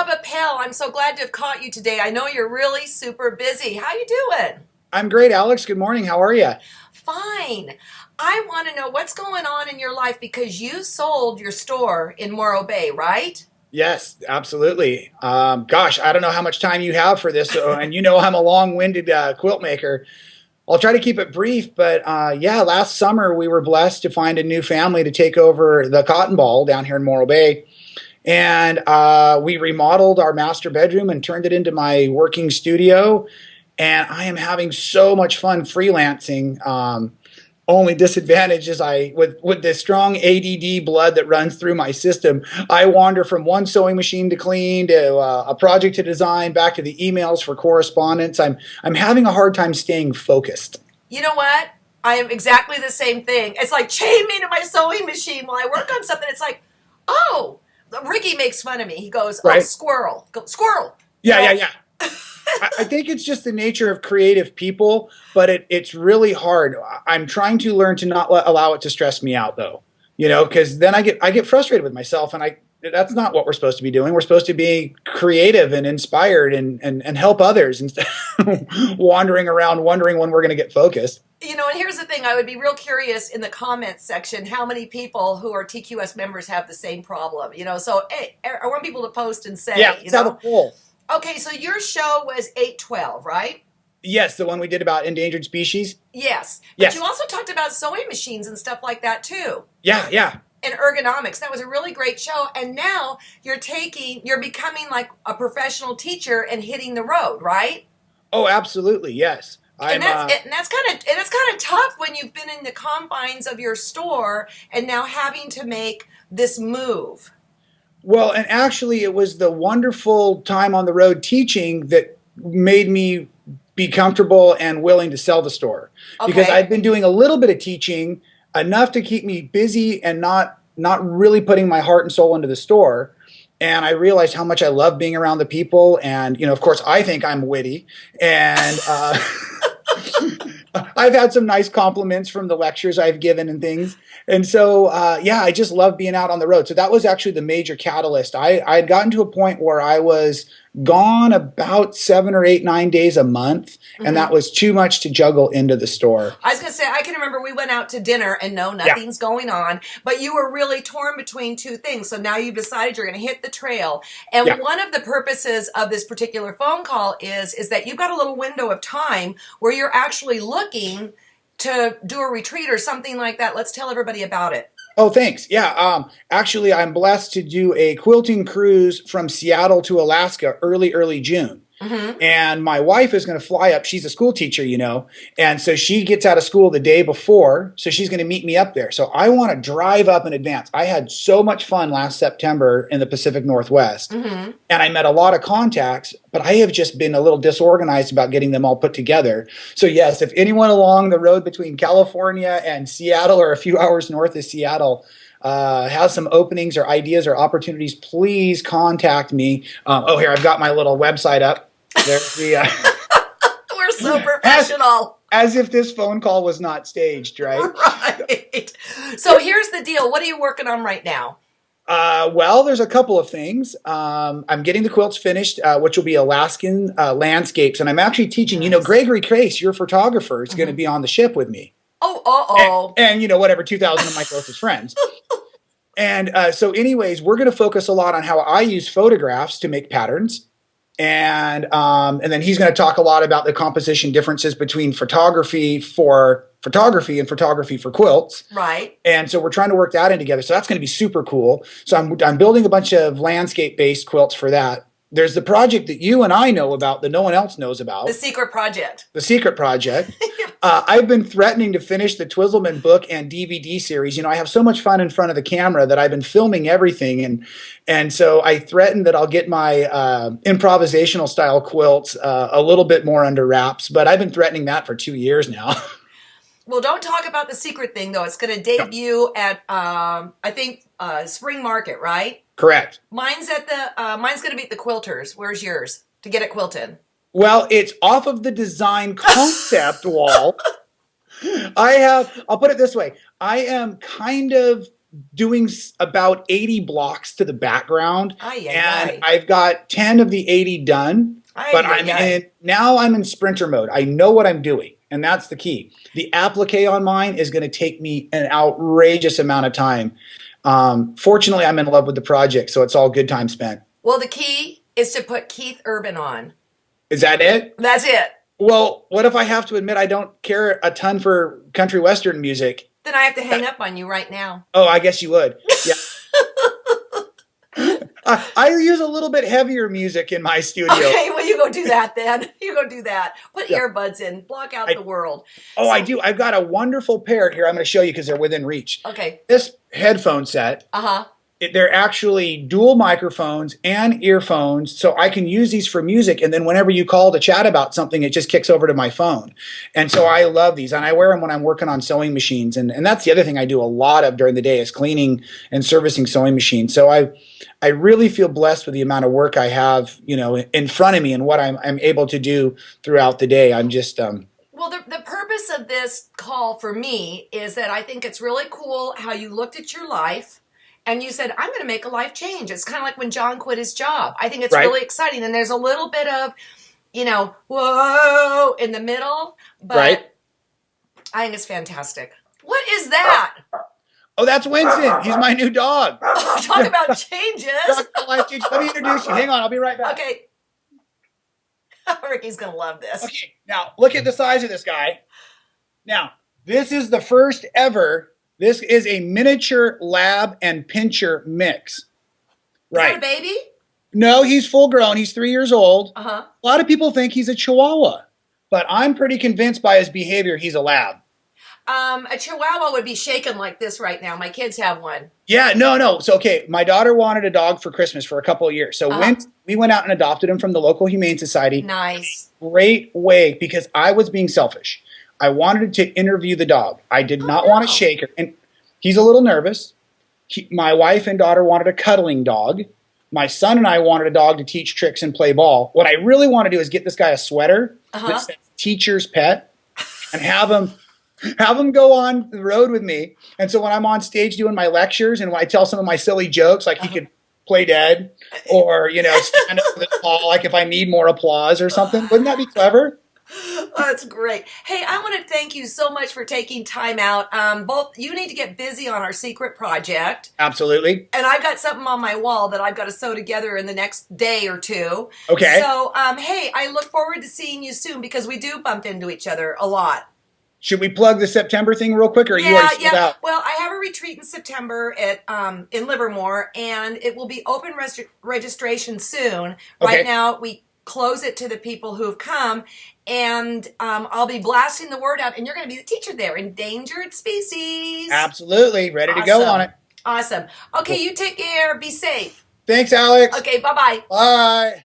Rob Appell. I'm so glad to have caught you today. I know you're really super busy. How you doing? I'm great, Alex. Good morning. How are you? Fine. I want to know what's going on in your life because you sold your store in Morro Bay, right? Yes, absolutely. Gosh, I don't know how much time you have for this, and you know I'm a long-winded quilt maker. I'll try to keep it brief, but yeah, last summer we were blessed to find a new family to take over the Cotton Ball down here in Morro Bay. And we remodeled our master bedroom and turned it into my working studio. And I am having so much fun freelancing. Only disadvantage is with the strong ADD blood that runs through my system, I wander from one sewing machine to clean to a project to design, back to the emails for correspondence. I'm having a hard time staying focused. You know what? I am exactly the same thing. It's like chain me to my sewing machine while I work on something. It's like, oh, Ricky makes fun of me. He goes, oh, Right? squirrel. Go, squirrel. You Yeah, yeah, know, yeah. I think it's just the nature of creative people, but it's really hard. I'm trying to learn to not allow it to stress me out, though. Because then I get frustrated with myself, and I that's not what we're supposed to be doing. We're supposed to be creative and inspired and help others instead of wandering around wondering when we're going to get focused. and here's the thing. I would be real curious in the comments section how many people who are TQS members have the same problem. So hey, I want people to post and Yeah, say, let's have a poll. okay, so your show was 812, right? Yes, the one we did about endangered species. Yes. But Yes. you also talked about sewing machines and stuff like that too. Yeah, yeah. And ergonomics. That was a really great show. And now you're becoming like a professional teacher and hitting the road, right? Oh, absolutely. Yes. And that's kind of tough when you've been in the confines of your store and now having to make this move. Well, and actually, it was the wonderful time on the road teaching that made me be comfortable and willing to sell the store, because Okay. I'd been doing a little bit of teaching, enough to keep me busy and not really putting my heart and soul into the store. And I realized how much I love being around the people. And of course, I think I'm witty, and I've had some nice compliments from the lectures I've given and things. And so, yeah, I just love being out on the road. So that was actually the major catalyst. I had gotten to a point where I was gone about 7 or 8, 9 days a month. And that was too much to juggle into the store. I was going to say, I can remember we went out to dinner and no, Yeah. nothing's going on, but you were really torn between two things. So now you've decided you're going to hit the trail. And Yeah. one of the purposes of this particular phone call is that you've got a little window of time where you're actually looking to do a retreat or something like that. Let's tell everybody about it. Oh, thanks. Yeah. Actually, I'm blessed to do a quilting cruise from Seattle to Alaska early June. And my wife is going to fly up. She's a school teacher, and so she gets out of school the day before. So she's going to meet me up there. So I want to drive up in advance. I had so much fun last September in the Pacific Northwest, and I met a lot of contacts, but I have just been a little disorganized about getting them all put together. So yes, if anyone along the road between California and Seattle or a few hours north of Seattle has some openings or ideas or opportunities, please contact me. Oh, here, I've got my little website up. There's the We're so professional. as if this phone call was not staged, right? Right. So here's the deal. What are you working on right now? Well, there's a couple of things. I'm getting the quilts finished, which will be Alaskan landscapes, and I'm actually teaching. Nice. Gregory Crace, your photographer, is going to be on the ship with me, Oh. and whatever 2,000 of my closest friends. And so, anyways, we're going to focus a lot on how I use photographs to make patterns. And then he's going to talk a lot about the composition differences between photography for photography and photography for quilts. Right. And so we're trying to work that in together. So that's going to be super cool. So I'm building a bunch of landscape-based quilts for that. There's the project that you and I know about that no one else knows about. The secret project. The secret project. I've been threatening to finish the Twizzleman book and DVD series. I have so much fun in front of the camera that I've been filming everything. And so I threatened that I'll get my improvisational style quilts a little bit more under wraps. But I've been threatening that for 2 years now. Well, don't talk about the secret thing, though. It's going to debut at, I think, Spring Market, right? Correct. Mine's mine's going to be at the Quilters. Where's yours to get it quilted? Well, it's off of the design concept wall. I'll put it this way. I am kind of doing about 80 blocks to the background, Ay, ay, and ay. I've got 10 of the 80 done. But Ay, ay, ay. I'm in sprinter mode. I know what I'm doing, and that's the key. The applique on mine is going to take me an outrageous amount of time. Fortunately, I'm in love with the project, so it's all good time spent. Well, the key is to put Keith Urban on. Is that it? That's it. Well, what if I have to admit I don't care a ton for country western music? Then I have to hang up on you right now. Oh, I guess you would. Yeah. I use a little bit heavier music in my studio. Okay, well, you go do that then. You go do that. Put Yeah. earbuds in. Block out the world. Oh, I do. I've got a wonderful pair here. I'm going to show you because they're within reach. Okay. This headphone set, Uh-huh. they're actually dual microphones and earphones, so I can use these for music, and then whenever you call to chat about something, it just kicks over to my phone. And so I love these, and I wear them when I'm working on sewing machines, and that's the other thing I do a lot of during the day is cleaning and servicing sewing machines. So I really feel blessed with the amount of work I have, in front of me and what I'm able to do throughout the day. I'm just Well, the purpose of this call for me is that I think it's really cool how you looked at your life and you said, I'm going to make a life change. It's kind of like when John quit his job. I think it's Right. really exciting. And there's a little bit of, whoa in the middle. But Right. I think it's fantastic. What is that? Oh, that's Winston. He's my new dog. Talk about changes. Life change. Let me introduce you. Hang on, I'll be right back. Okay. Ricky's going to love this. Okay, now look at the size of this guy. Now, this is the first ever. This is a miniature lab and pincher mix. Is Right. that a baby? No, he's full grown. He's 3 years old. Uh-huh. A lot of people think he's a Chihuahua, but I'm pretty convinced by his behavior he's a lab. A Chihuahua would be shaken like this right now. My kids have one. Yeah, no. So, okay, my daughter wanted a dog for Christmas for a couple of years. So when we went out and adopted him from the local humane society, Nice. great way, because I was being selfish. I wanted to interview the dog. I did not want to shake her. And he's a little nervous. My wife and daughter wanted a cuddling dog. My son and I wanted a dog to teach tricks and play ball. What I really want to do is get this guy a sweater that says teacher's pet and have him go on the road with me. And so when I'm on stage doing my lectures and when I tell some of my silly jokes, like he could play dead or, stand up with his paw, like if I need more applause or something. Wouldn't that be clever? That's great. Hey, I want to thank you so much for taking time out. Both you need to get busy on our secret project. Absolutely. And I've got something on my wall that I've got to sew together in the next day or two. Okay. So, hey, I look forward to seeing you soon because we do bump into each other a lot. Should we plug the September thing real quick, or are you already sold out? Well, I have a retreat in September at in Livermore, and it will be open registration soon. Okay. Right now, we close it to the people who've come, and I'll be blasting the word out, and you're going to be the teacher there, endangered species. Absolutely. Ready to go on it. Awesome. Okay, you take care. Be safe. Thanks, Alex. Okay, bye-bye. Bye.